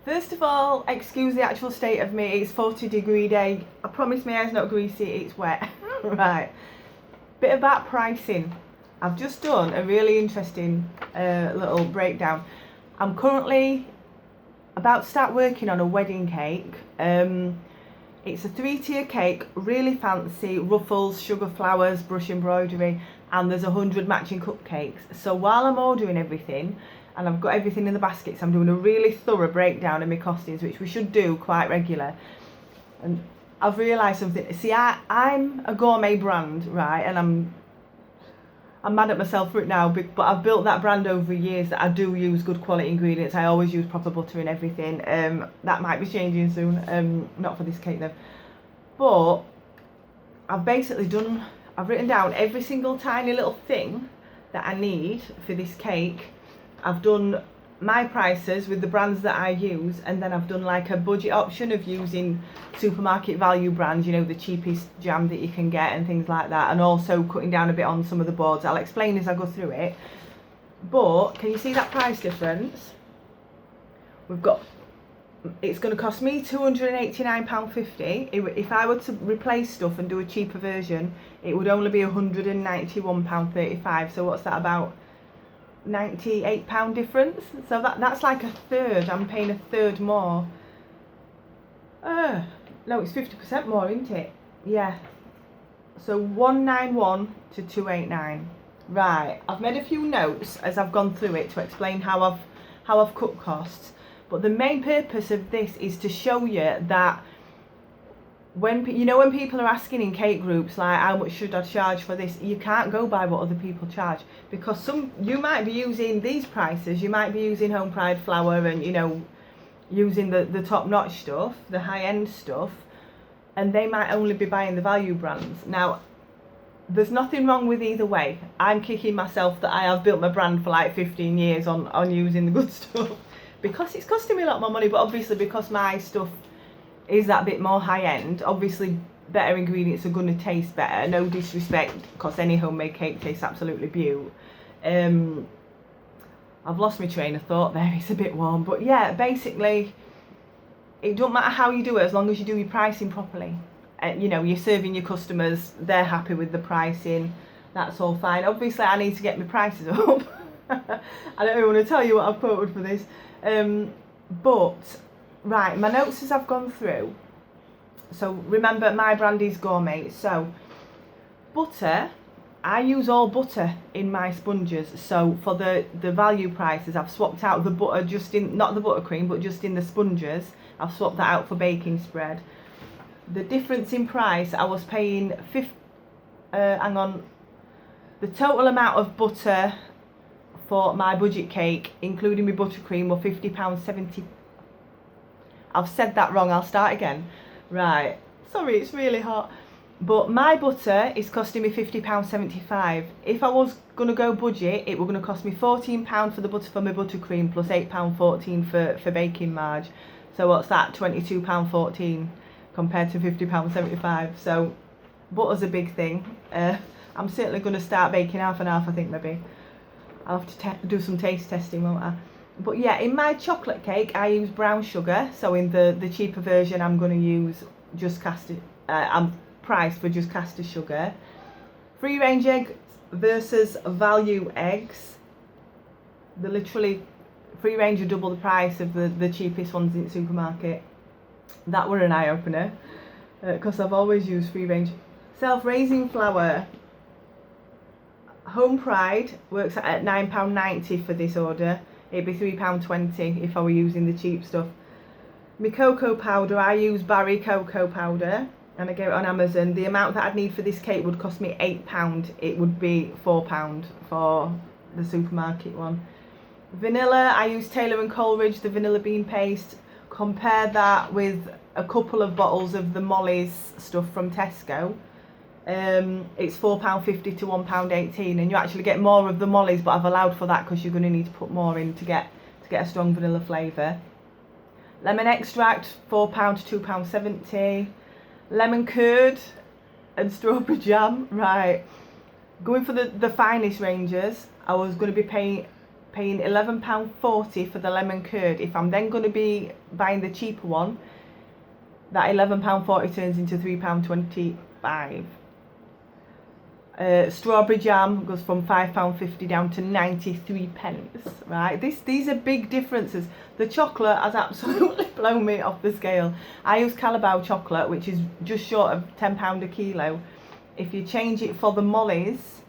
First of all, excuse the actual state of me. It's 40-degree day. I promise my hair's not greasy, it's wet. Right. Bit about pricing. I've just done a really interesting little breakdown. I'm currently about to start working on a wedding cake. It's a 3-tier cake, really fancy, ruffles, sugar flowers, brush embroidery, and there's 100 matching cupcakes. So while I'm ordering everything, and I've got everything in the baskets, I'm doing a really thorough breakdown of my costings, which we should do quite regular. And I've realised something. See, I'm a gourmet brand, right, and I'm mad at myself for it now, but I've built that brand over years that I do use good quality ingredients. I always use proper butter in everything. That might be changing soon, not for this cake though. But I've written down every single tiny little thing that I need for this cake. I've done my prices with the brands that I use, and then I've done like a budget option of using supermarket value brands, you know, the cheapest jam that you can get and things like that, and also cutting down a bit on some of the boards. I'll explain as I go through it. But can you see that price difference? It's going to cost me £289.50. If I were to replace stuff and do a cheaper version, it would only be £191.35. So what's that, about £98 difference? So that's like a third. I'm paying a third more. No, it's 50% more, isn't it? Yeah. So 191 to 289. Right. I've made a few notes as I've gone through it to explain how I've cut costs. But the main purpose of this is to show you that when people are asking in cake groups like how much should I charge for this, you can't go by what other people charge, because you might be using these prices, you might be using home pride flour and using the top-notch stuff, the high-end stuff, and they might only be buying the value brands. Now, there's nothing wrong with either way. I'm kicking myself that I have built my brand for like 15 years on using the good stuff, because it's costing me a lot more money. But obviously, because my stuff is that bit more high-end, obviously better ingredients are going to taste better. No disrespect, because any homemade cake tastes absolutely beaut. I've lost my train of thought there. It's a bit warm, but yeah, basically it don't matter how you do it as long as you do your pricing properly. You're serving your customers, they're happy with the pricing, that's all fine. Obviously I need to get my prices up. I don't even want to tell you what I've quoted for this, but right, my notes as I've gone through. So remember, my brand is Gourmet. So butter, I use all butter in my sponges. So for the value prices, I've swapped out the butter not the buttercream, but just in the sponges. I've swapped that out for baking spread. The difference in price, I was paying the total amount of butter for my budget cake, including my buttercream, were £50.70. I've said that wrong, I'll start again. Right, sorry, it's really hot. But my butter is costing me £50.75. If I was going to go budget, it were going to cost me £14 for the butter for my buttercream, plus £8.14 for baking marge. So what's that, £22.14 compared to £50.75. So butter's a big thing. I'm certainly going to start baking half and half, I think maybe. I'll have to do some taste testing, won't I? But yeah, in my chocolate cake, I use brown sugar. So in the cheaper version, I'm going to use just castor. I'm priced for just castor sugar. Free range eggs versus value eggs. They're literally free range are double the price of the cheapest ones in the supermarket. That were an eye opener, because I've always used free range. Self-raising flour. Home Pride works at £9.90 for this order. It'd be £3.20 if I were using the cheap stuff. My cocoa powder, I use Barry cocoa powder, and I get it on Amazon. The amount that I'd need for this cake would cost me £8. It would be £4 for the supermarket one. Vanilla, I use Taylor & Coleridge, the vanilla bean paste. Compare that with a couple of bottles of the Molly's stuff from Tesco. It's £4.50 to £1.18, and you actually get more of the Molly's, but I've allowed for that because you're going to need to put more in to get a strong vanilla flavour. Lemon extract, £4 to £2.70. Lemon curd and strawberry jam, right. Going for the finest ranges, I was going to be paying paying £11.40 for the lemon curd. If I'm then going to be buying the cheaper one, that £11.40 turns into £3.25. Strawberry jam goes from £5.50 down to 93 pence, right? These are big differences. The chocolate has absolutely blown me off the scale. I use Carabao chocolate, which is just short of £10 a kilo. If you change it for the mollies,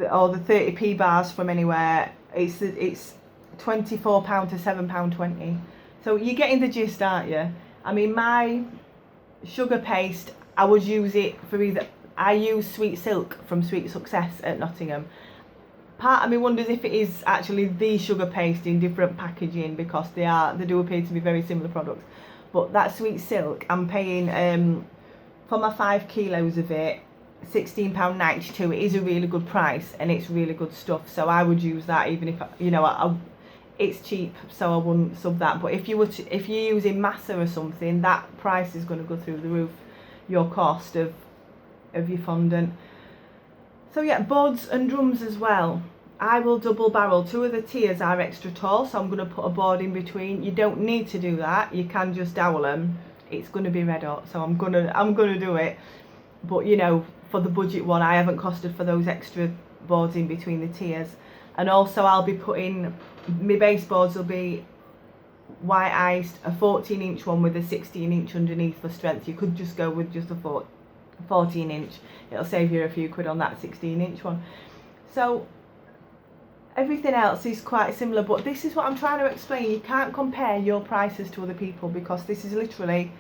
or the 30p bars from anywhere, it's £24 to £7.20. So you're getting the gist, aren't you? I mean, my sugar paste, I would use it for either. I use Sweet Silk from Sweet Success at Nottingham. Part of me wonders if it is actually the sugar paste in different packaging, because they do appear to be very similar products. But that Sweet Silk, I'm paying for my 5 kilos of it, £16.92. It is a really good price and it's really good stuff. So I would use that, even if it's cheap, so I wouldn't sub that. But if you're using massa or something, that price is going to go through the roof. Your cost of your fondant. So yeah, boards and drums as well. I will double barrel. 2 of the tiers are extra tall, so I'm going to put a board in between. You don't need to do that. You can just dowel them. It's going to be red hot, so I'm gonna do it. But for the budget one, I haven't costed for those extra boards in between the tiers. And also I'll be putting, my base boards will be white iced, a 14-inch one with a 16-inch underneath for strength. You could just go with just a 14-inch. It'll save you a few quid on that 16-inch one. So everything else is quite similar, but this is what I'm trying to explain. You can't compare your prices to other people, because this is literally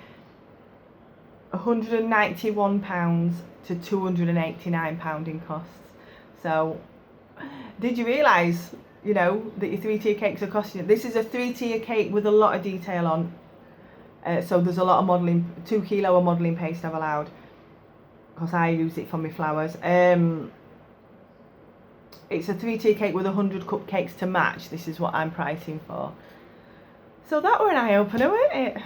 £191 to £289 in costs. So did you realise, that your 3-tier cakes are costing you? This is a 3-tier cake with a lot of detail on. So there's a lot of modelling. 2 kilo of modelling paste I've allowed, because I use it for my flowers. It's a 3-tier cake with 100 cupcakes to match. This is what I'm pricing for. So that were an eye-opener, wasn't it?